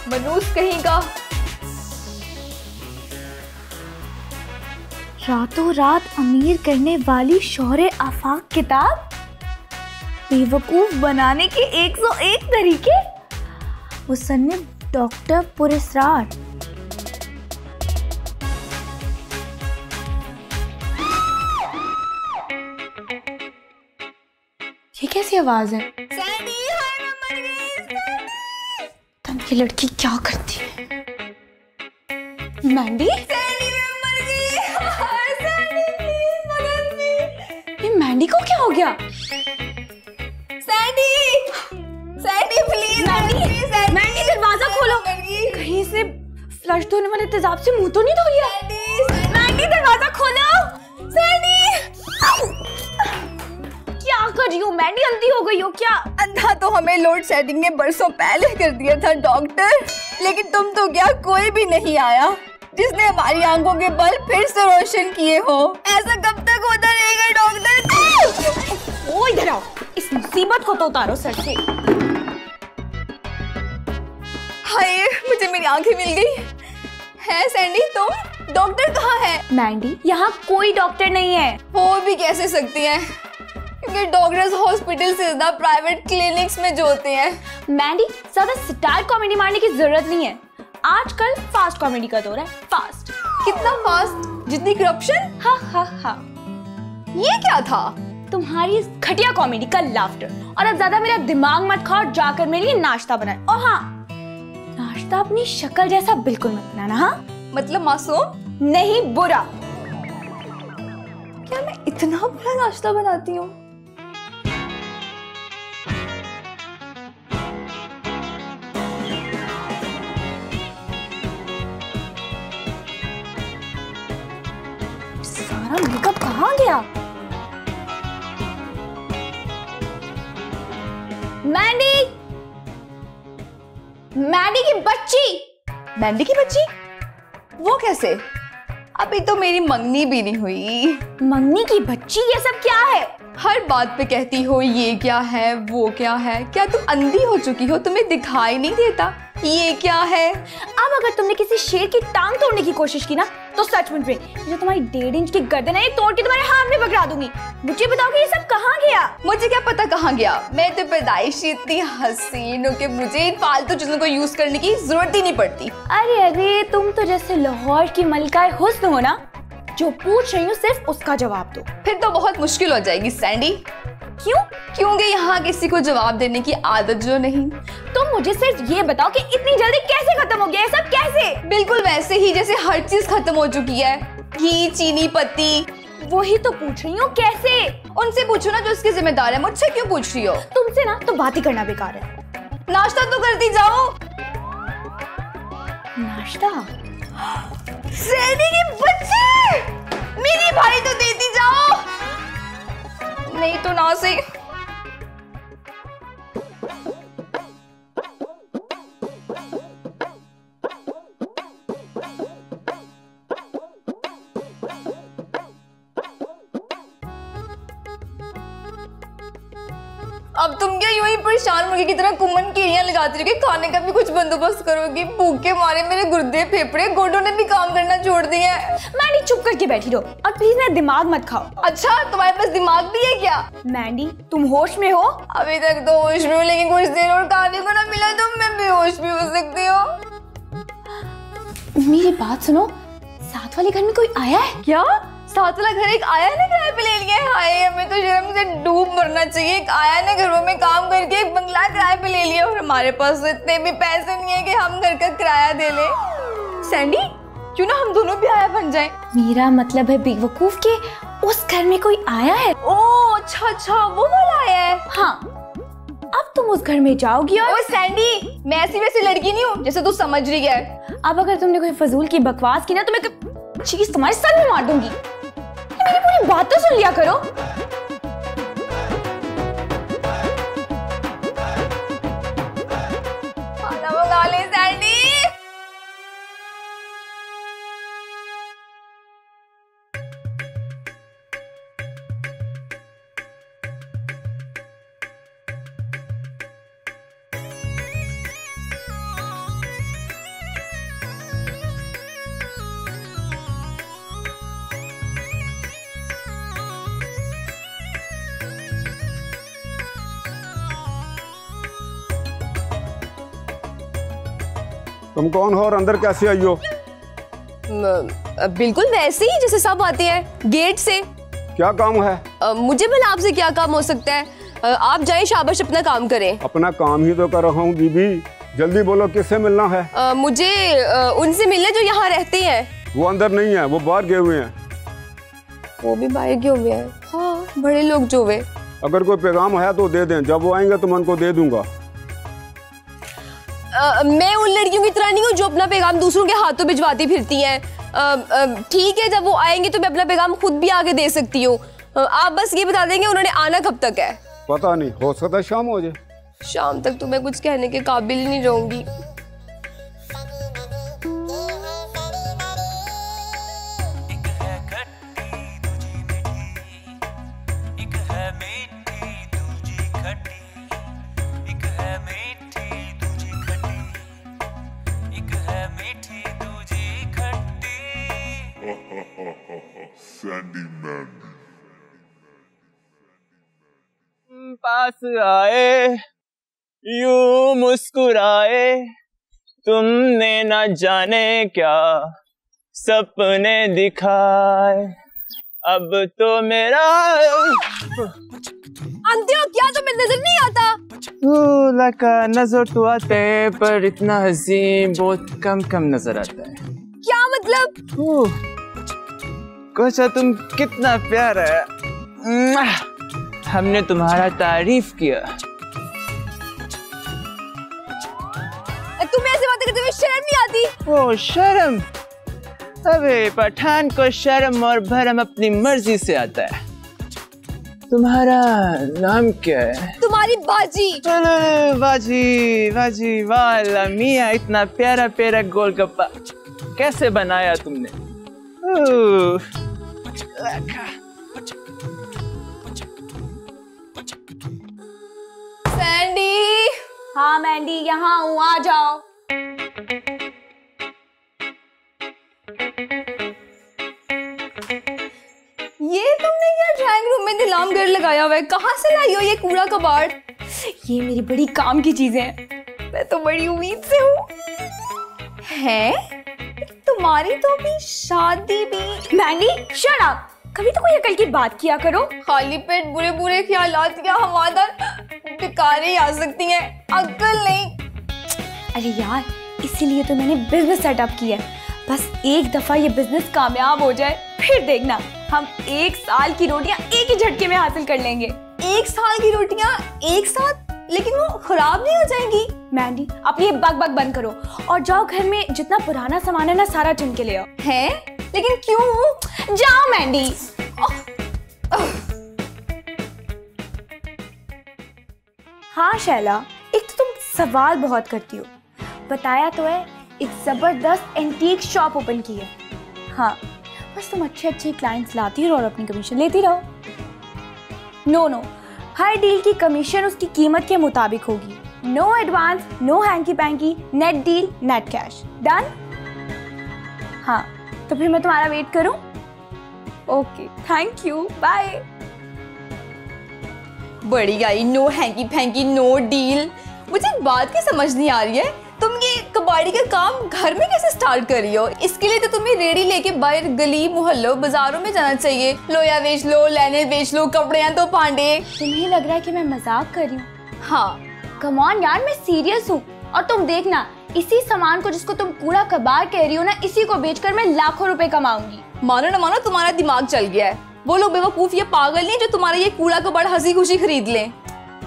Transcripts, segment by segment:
मनूस कहीं का। रातों रात अमीर करने वाली शौहरे आफाक किताब, बेवकूफ बनाने के 101 तरीके, मुसन्निफ डॉक्टर पुरस्रार। ये कैसी आवाज है? तम ये लड़की क्या करती है? मैंडी? ये मैंडी को क्या हो गया? Sandy, Sandy please. मैंडी दरवाजा खोलो। कहीं से फ्लश धोने वाले तेजाब से मुंह तो नहीं धो लिया? मैंडी दरवाजा खोलो। सैंडी क्या कर रही हो? मैंडी अंधी हो गई हो क्या? अंधा तो हमें लोड शेडिंग ने बरसों पहले कर दिया था डॉक्टर, लेकिन तुम तो क्या कोई भी नहीं आया जिसने हमारी आंखों के बल्ब फिर से रोशन किए हो। ऐसा कब तक होता रहेगा डॉक्टर? ओ इधर आओ, इस मुसीबत को तो उतारो सर से। हाय, मुझे मेरी आंखें मिल गई। है सैंडी तुम? डॉक्टर कहाँ है? मैंडी, यहाँ कोई डॉक्टर नहीं है। हो भी कैसे सकती हैं? क्योंकि डॉक्टर्स हॉस्पिटल से ज्यादा प्राइवेट क्लिनिक्स में जो होते हैं। मैंडी, ज्यादा स्टाइल कॉमेडी मारने की जरूरत नहीं है। आजकल फास्ट कॉमेडी का दौर है। फास्ट? कितना फास्ट? जितनी करप्शन। हा हा हा। ये क्या था? तुम्हारी इस घटिया कॉमेडी का लाफ्टर। और अब ज्यादा मेरा दिमाग मत खाओ, जाकर मेरे लिए नाश्ता बनाए। और हाँ, नाश्ता अपनी शक्ल जैसा बिल्कुल मत बनाना। हाँ मतलब मासूम नहीं, बुरा। क्या मैं इतना बुरा नाश्ता बनाती हूँ? सारा मेकअप कहाँ गया? मैंडी, मैंडी की बच्ची। मैंडी की बच्ची? वो कैसे? अभी तो मेरी मंगनी भी नहीं हुई। मंगनी की बच्ची? ये सब क्या है? हर बात पे कहती हो ये क्या है, वो क्या है। क्या तुम अंधी हो चुकी हो? तुम्हें दिखाई नहीं देता ये क्या है? अब अगर तुमने किसी शेर की टांग तोड़ने की कोशिश की ना, तो सच में जो तुम्हारी 1.5 इंच की गर्दन है, ये तोड़ के तुम्हारे हाथ में पकड़ा दूंगी। मुझे बताओ कि ये सब कहाँ गया? मुझे क्या पता कहाँ गया? मैं तो पैदाइशी इतनी हसीन हूँ कि मुझे इन फालतू चीजों को यूज करने की जरूरत ही नहीं पड़ती। अरे अरे, तुम तो जैसे लाहौर की मलकाए हुस्न हो ना, जो पूछ रही हूँ सिर्फ उसका जवाब दो। फिर तो बहुत मुश्किल हो जाएगी सैंडी। क्यों? क्योंकि यहाँ किसी को जवाब देने की आदत जो नहीं। तुम मुझे सिर्फ ये बताओ कि इतनी जल्दी कैसे खत्म हो गया ये सब? कैसे? बिल्कुल वैसे ही जैसे हर चीज खत्म हो चुकी है। घी, चीनी, पत्ती। वही तो पूछ रही हूँ, कैसे? उनसे पूछो ना जो इसकी जिम्मेदार है। मुझसे क्यों पूछ रही हो? तुमसे ना तो बात ही करना बेकार है। नाश्ता तो करती जाओ। नाश्ता? सैंडी की बच्ची, मेरी भाई तो देती जाओ, नहीं तो ना सही। अब तुम क्या यूं ही परेशान मुर्गी की तरह कुमन कीड़ियां लगाती रहोगी? खाने का भी कुछ बंदोबस्त करोगी? भूख के मारे मेरे गुर्दे, फेफड़े, गोडों ने भी काम करना छोड़ दिए हैं। मैंडी, चुप करके बैठी रहो और प्लीज मेरा दिमाग मत खाओ। अच्छा, तुम्हारे पास दिमाग भी है क्या? मैंडी, तुम होश में हो? अभी तक तो होश में हूँ, लेकिन कुछ देर और खाने को ना मिला तो मैं बेहोश भी हो सकती हूँ। मेरी बात सुनो, साथ वाले घर में कोई आया है क्या? साथ वाला घर एक आया ने किराए पे ले लिया है? हाय, हमें तो शर्म से डूब मरना चाहिए। एक आया ने घरों में काम करके एक बंगला किराए पे ले लिया, और हमारे पास तो इतने भी पैसे नहीं है कि हम घर का किराया दे ले। सैंडी, क्यों ना हम दोनों भी आया बन जाएं? मेरा मतलब है बेवकूफ के उस घर में कोई आया है। ओह अच्छा अच्छा, वो वाला आया है। हाँ, अब तुम उस घर में जाओगी और... ओए सैंडी, मैं ऐसी वैसी लड़की नहीं हूँ जैसे तू समझ रही है। अब अगर तुमने कोई फजूल की बकवास की ना, तो मैं चीज तुम्हारे सर में मार दूंगी। मेरी पूरी बात तो सुन लिया करो। खाना मंगा ले सैंडी। तुम कौन हो और अंदर कैसे आई हो? बिल्कुल वैसे ही जैसे सब आते हैं, गेट से। क्या काम है? मुझे भला आपसे क्या काम हो सकता है? आप जाएं, शाबाश, अपना काम करें। अपना काम ही तो कर रहा हूँ बीबी, जल्दी बोलो किससे मिलना है? मुझे उनसे मिलना जो यहाँ रहते हैं। वो अंदर नहीं है, वो बाहर गए हुए हैं। वो भी बाहर गए हुए हैं? हाँ, बड़े लोग जो हुए। अगर कोई पैगाम है तो दे दें, जब वो आएंगे तो मैं उनको दे दूंगा। मैं उन लड़कियों की तरह नहीं हूँ जो अपना पैगाम दूसरों के हाथों भिजवाती फिरती हैं। ठीक है, जब वो आएंगे तो मैं अपना पैगाम खुद भी आगे दे सकती हूँ। आप बस ये बता देंगे उन्होंने आना कब तक है? पता नहीं, हो सकता है शाम हो जाए। शाम तक तो मैं कुछ कहने के काबिल नहीं रहूंगी। पास आए यूं मुस्कुराए, तुमने न जाने क्या सपने दिखाए, अब तो मेरा अंतिम क्या तुम्हें नजर नहीं आता? लगा नजर तो आता है पर इतना हसीन बहुत कम कम नजर आता है। क्या मतलब? कोचा तुम कितना प्यारा है, हमने तुम्हारा तारीफ किया। तुम्हें ऐसे बातें करते हुए शर्म नहीं आती? ओ शर्म? अबे पठान को शर्म और भरम अपनी मर्जी से आता है। तुम्हारा नाम क्या है? तुम्हारी बाजी। बाजी बाजी, वाह मियाँ, इतना प्यारा प्यारा गोलगप्पा कैसे बनाया तुमने? सैंडी। हाँ मैंडी, यहाँ हूँ, आ जाओ। ये तुमने क्या ड्राइंग रूम में नीलाम घर लगाया हुआ है? कहाँ से लाई हो ये कूड़ा कबाड़? ये मेरी बड़ी काम की चीजें हैं। मैं तो बड़ी उम्मीद से हूँ। हैं? तुम्हारी तो भी शादी भी। मैंडी शट अप, कभी तो कोई अकल की बात किया करो। खाली पेट बुरे बुरे ख्यालात या हवादार बेकारें आ सकती हैं, अक्ल नहीं। अरे यार, इसीलिए तो मैंने बिजनेस सेटअप किया है। बस एक दफा ये बिजनेस कामयाब हो जाए, फिर देखना हम 1 साल की रोटियां एक ही झटके में हासिल कर लेंगे। 1 साल की रोटियां एक साथ? लेकिन वो खराब नहीं हो जाएंगी? मैंडी, अपनी ये बक बक बंद करो और जाओ घर में जितना पुराना सामान है ना सारा चुन के ले आओ। हैं? लेकिन क्यों? जाओ मैंडी। हाँ शैला, एक तो तुम सवाल बहुत करती हो। बताया तो है, एक जबरदस्त एंटीक शॉप ओपन की है। हाँ, बस तुम अच्छे अच्छे क्लाइंट्स लाती रहो और अपनी कमीशन लेती रहो। नो, हर डील की कमीशन उसकी कीमत के मुताबिक होगी। No advance, no hanky panky, net deal, net cash. Done? हाँ, तो फिर मैं तुम्हारा वेट करूं? Okay, thank you, bye. बड़ी आई, no hanky panky, no deal. मुझे एक बात की समझ नहीं आ रही है, तुम ये कबाड़ी का काम घर में कैसे स्टार्ट कर रही हो? इसके लिए तो तुम्हें रेडी लेके बाहर गली मोहल्लों बाजारों में जाना चाहिए। लोया बेच लो, लैनेट बेच लो, कपड़े हैं तो पांडे। तुम्हें लग रहा है कि मैं मजाक कर रही हूँ? हाँ, कम ऑन यार, मैं सीरियस हूँ। और तुम देखना, इसी सामान को जिसको तुम कूड़ा कबाड़ कह रही हो ना, इसी को बेचकर मैं लाखों रुपए कमाऊंगी। मानो न मानो तुम्हारा दिमाग चल गया है। वो लोग बेवकूफ या पागल नहीं जो तुम्हारा ये कूड़ा कबाड़ हंसी खुशी खरीद लें।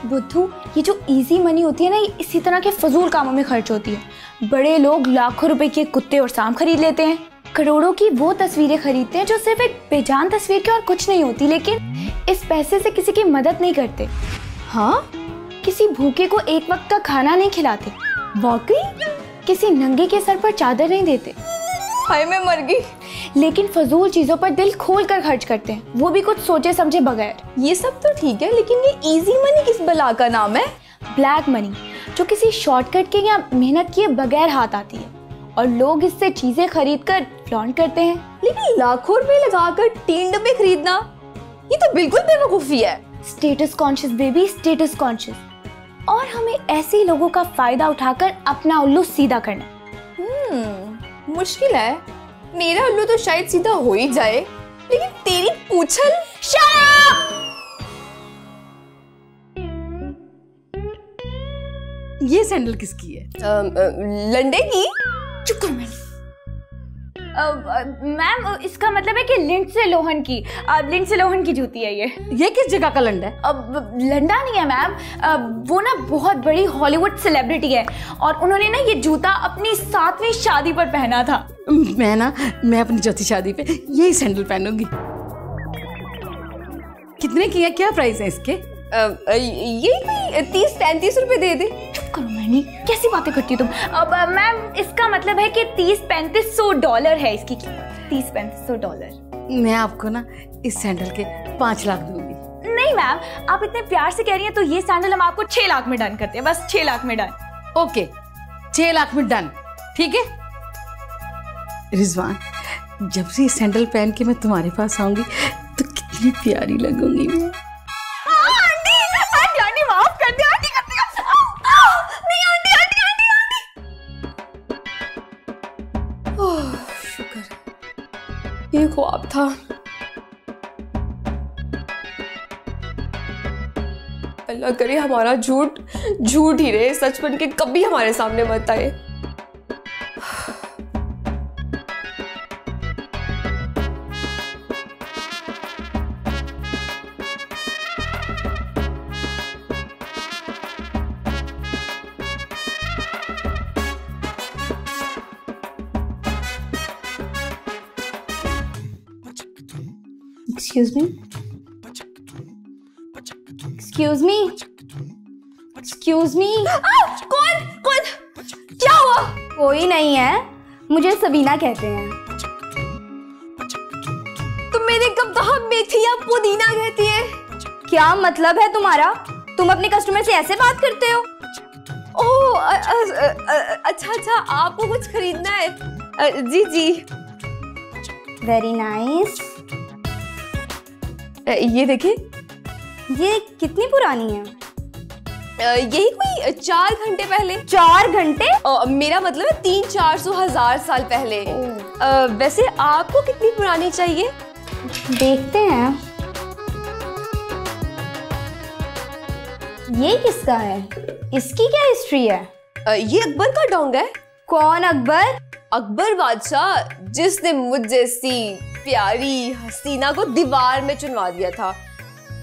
बुद्धू, ये जो इजी मनी होती है ना, ये इसी तरह के फजूल कामों में खर्च होती है। बड़े लोग लाखों रुपए के कुत्ते और सांप खरीद लेते हैं, करोड़ों की वो तस्वीरें खरीदते हैं जो सिर्फ एक बेजान तस्वीर के और कुछ नहीं होती, लेकिन इस पैसे से किसी की मदद नहीं करते। हाँ, किसी भूखे को एक वक्त का खाना नहीं खिलाते, वाकई किसी नंगे के सर पर चादर नहीं देते। हाय मैं मर गई। लेकिन फजूल चीजों पर दिल खोल कर खर्च करते हैं, वो भी कुछ सोचे समझे बगैर। ये सब तो ठीक है, लेकिन ये इजी मनी किस बला का नाम है? ब्लैक मनी, जो किसी शॉर्टकट के या मेहनत किए बगैर हाथ आती है और लोग इससे चीजें खरीद कर फ्लॉन्ट करते हैं। लेकिन लाखों रुपए लगाकर 3 डब्बे खरीदना, ये तो बिल्कुल बेवकूफी है। Status conscious baby, status conscious. और हमें ऐसे लोगों का फायदा उठाकर अपना उल्लू सीधा करना। मुश्किल है। मेरा उल्लू तो शायद सीधा हो ही जाए, लेकिन तेरी पूंछल। ये सैंडल किसकी है? लंडे की। चुप कर मैम। मैम इसका मतलब है कि लिंडसे लोहन की, लिंडसे लोहन की जूती है ये किस जगह का लंडा है? लंडा नहीं है मैम, वो ना बहुत बड़ी हॉलीवुड सेलिब्रिटी है और उन्होंने ना ये जूता अपनी 7वीं शादी पर पहना था। मैं अपनी चौथी शादी पे यही सैंडल पहनूंगी। कितने की है, क्या प्राइस है इसके? ये कोई 30-35 रुपए दे दे। चुप करो मैनी, कैसी बातें करती हो तुम। अब मैम इसका मतलब है कि $30-3500 है इसकी कीमत। $30-3500। मैं आपको ना इस सैंडल के 5 लाख दूंगी। नहीं मैम, आप इतने प्यार से कह रही हैं तो ये सैंडल हम आपको 6 लाख में डन करते हैं, बस 6 लाख में डन। ओके 6 लाख में डन, ठीक है। रिजवान, जब से ये सैंडल पहन के मैं तुम्हारे पास आऊंगी तो कितनी प्यारी लगूंगी मैं। ये ख्वाब था। अल्लाह करे हमारा झूठ झूठ ही रहे, सच बन के कभी हमारे सामने मत आए। Excuse me? Excuse me? Excuse me? कौन कौन? क्या हुआ? कोई नहीं है, मुझे सबीना कहते हैं। तुम मेरे कब कहा मेथी या पुदीना कहती है? क्या मतलब है तुम्हारा? तुम अपने कस्टमर से ऐसे बात करते हो? ओह अच्छा आपको कुछ खरीदना है? जी जी। Very nice. ये देखिए। ये कितनी पुरानी है? यही कोई 4 घंटे पहले। 4 घंटे? मेरा मतलब है 300-400 हजार साल पहले। वैसे आपको कितनी पुरानी चाहिए? देखते हैं। ये किसका है? इसकी क्या हिस्ट्री है? ये अकबर का डोंग है। कौन अकबर? अकबर बादशाह, जिसने मुझ जैसी प्यारी हसीना को दीवार में चुनवा दिया था।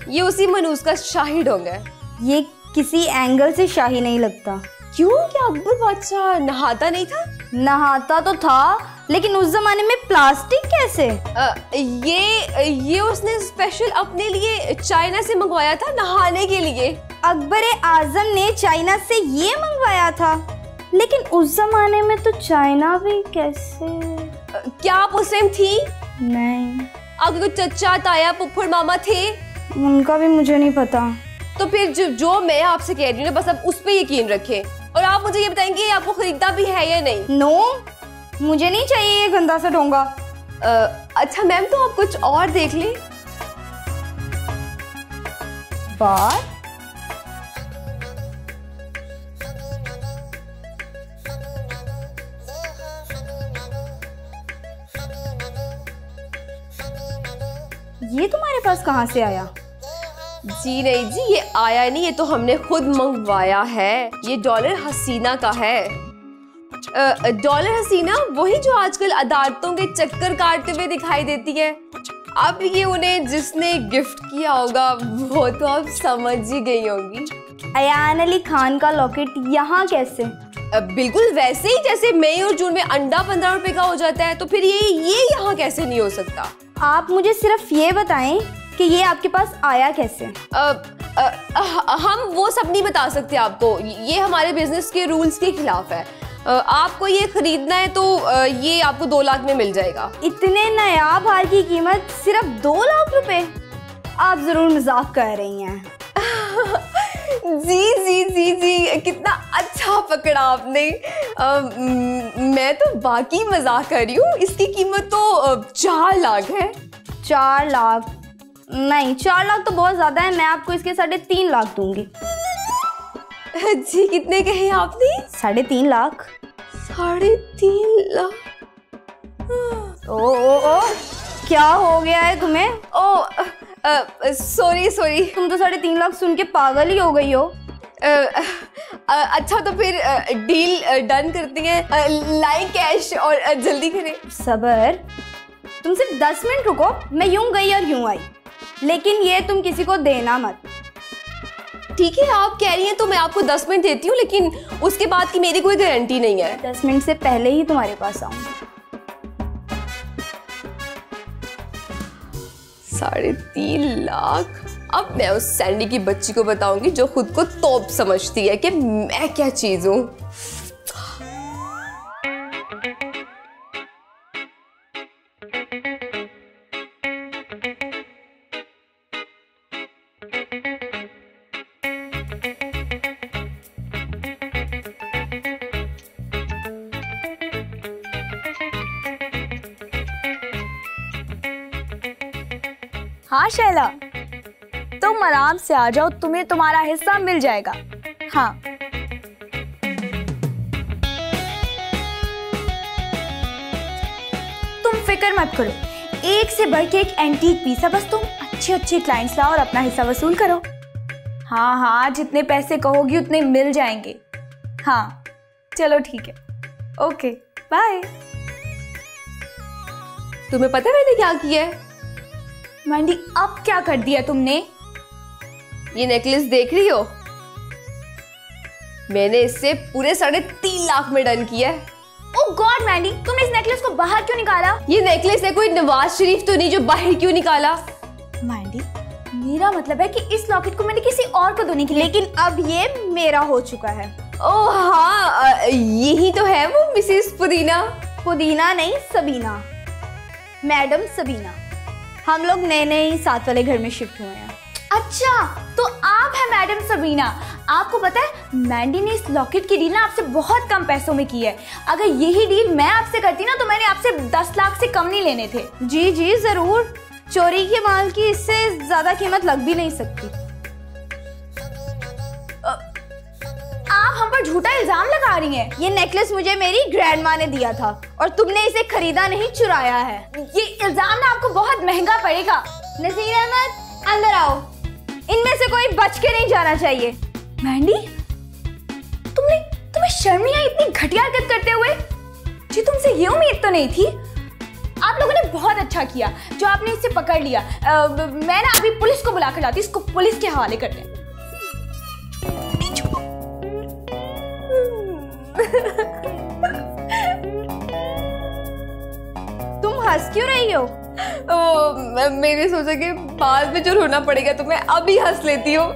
ये उसी मनूस का शाही डोंग है। ये किसी एंगल से शाही नहीं लगता। क्यों? क्या अकबर बादशाह नहाता नहीं था? नहाता तो था, लेकिन उस जमाने में प्लास्टिक कैसे? ये उसने स्पेशल अपने लिए चाइना से मंगवाया था नहाने के लिए। अकबर आजम ने चाइना से ये मंगवाया था, लेकिन उस जमाने में तो चाइना भी कैसे? क्या आप उस टाइम थी? नहीं। आपके कोई चचा ताया फुफ्फड़ मामा थे? उनका भी मुझे नहीं पता। तो फिर जो मैं आपसे कह रही हूँ बस आप उस पे यकीन रखें और आप मुझे ये बताएंगे आपको खरीदना भी है या नहीं। नो, मुझे नहीं चाहिए ये गंदा सा डोंगा। अच्छा मैम, तो आप कुछ और देख लें। बार ये तुम्हारे पास कहाँ से आया? जी नहीं जी, ये आया नहीं, ये तो हमने खुद मंगवाया है। ये डॉलर हसीना का है। डॉलर हसीना वही जो आजकल अदालतों के चक्कर काटते हुए दिखाई देती है। अब ये उन्हें जिसने गिफ्ट किया होगा वो तो आप समझ ही गई होंगी। अयान अली खान का लॉकेट यहाँ कैसे? बिल्कुल वैसे ही जैसे मई और जून में अंडा 15 रुपए का हो जाता है, तो फिर ये यहाँ कैसे नहीं हो सकता? आप मुझे सिर्फ ये बताएं कि ये आपके पास आया कैसे? हम वो सब नहीं बता सकते आपको, ये हमारे बिजनेस के रूल्स के खिलाफ है। आपको ये खरीदना है तो ये आपको 2 लाख में मिल जाएगा। इतने नायाब हार की कीमत सिर्फ 2 लाख रुपए? आप जरूर मजाक कर रही हैं। जी जी जी जी, कितना अच्छा पकड़ा आपने। मैं तो बाकी मजाक कर रही हूँ। इसकी कीमत तो 4 लाख है। 4 लाख? नहीं, 4 लाख तो बहुत ज्यादा है। मैं आपको इसके 3.5 लाख दूंगी। जी कितने कहे आपने? 3.5 लाख। 3.5 लाख? ओ क्या हो गया है तुम्हें? Sorry sorry. तुम तो 3.5 लाख सुन के पागल ही हो गई हो। अच्छा तो फिर डील डन करती हैं, लाइक कैश और जल्दी करें। सबर, तुम सिर्फ 10 मिनट रुको, मैं यूं गई और यूं आई, लेकिन ये तुम किसी को देना मत। ठीक है, आप कह रही हैं तो मैं आपको 10 मिनट देती हूँ, लेकिन उसके बाद की मेरी कोई गारंटी नहीं है। 10 मिनट से पहले ही तुम्हारे पास आऊंगी। 3.5 लाख। अब मैं उस सैंडी की बच्ची को बताऊंगी जो खुद को तोप समझती है कि मैं क्या चीज हूं। हाँ शैला, तुम आराम से आ जाओ, तुम्हें तुम्हारा हिस्सा मिल जाएगा। हाँ तुम फिक्र मत करो, एक से बढ़ के एक एंटीक पीस है, बस तुम अच्छे क्लाइंट्स लाओ और अपना हिस्सा वसूल करो। हाँ, जितने पैसे कहोगी उतने मिल जाएंगे। हाँ चलो ठीक है, ओके बाय। तुम्हें पता है मैंने क्या किया है? मैंडी, अब क्या कर दिया तुमने? ये नेकलेस देख रही हो? मैंने इससे पूरे 3.5 लाख में डन किया है। ओह गॉड मैंडी, तुमने इस नेकलेस को बाहर क्यों निकाला? ये नेकलेस है कोई नवाज शरीफ तो नहीं जो बाहर क्यों निकाला? मैंडी, मेरा मतलब है कि इस लॉकेट को मैंने किसी और को देने के लिए, लेकिन अब ये मेरा हो चुका है। ओह हाँ, यही तो है वो मिसेस पुदीना। पुदीना नहीं, सबीना, मैडम सबीना। हम लोग नए ही साथ वाले घर में शिफ्ट हुए हैं। अच्छा, तो आप हैं मैडम सबीना। आपको पता है, मैंडी ने इस लॉकेट की डील ना आपसे बहुत कम पैसों में की है। अगर यही डील मैं आपसे करती ना तो मैंने आपसे 10 लाख से कम नहीं लेने थे। जी जी जरूर, चोरी के माल की इससे ज्यादा कीमत लग भी नहीं सकती। आप हम पर झूठा इल्जाम लगा रही हैं। ये नेकलेस मुझे मेरी ग्रैंडमा ने दिया था और तुमने इसे खरीदा नहीं, चुराया है। ये इल्जाम ना आपको बहुत महंगा पड़ेगा। नसीर अहमद, अंदर आओ, इनमें से कोई बच के नहीं जाना चाहिए। मैंडी, तुम्हें शर्म नहीं आई इतनी घटिया हरकत करते हुए? जी तुमसे ये उम्मीद तो नहीं थी। आप लोगों ने बहुत अच्छा किया जो आपने इसे पकड़ लिया। मैं ना अभी पुलिस को बुला कर लाती, इसको पुलिस के हवाले करते हैं। तुम हंस क्यों रही हो? मैंने सोचा कि बाद में जो रोना पड़ेगा तो मैं अभी हंस लेती हूँ।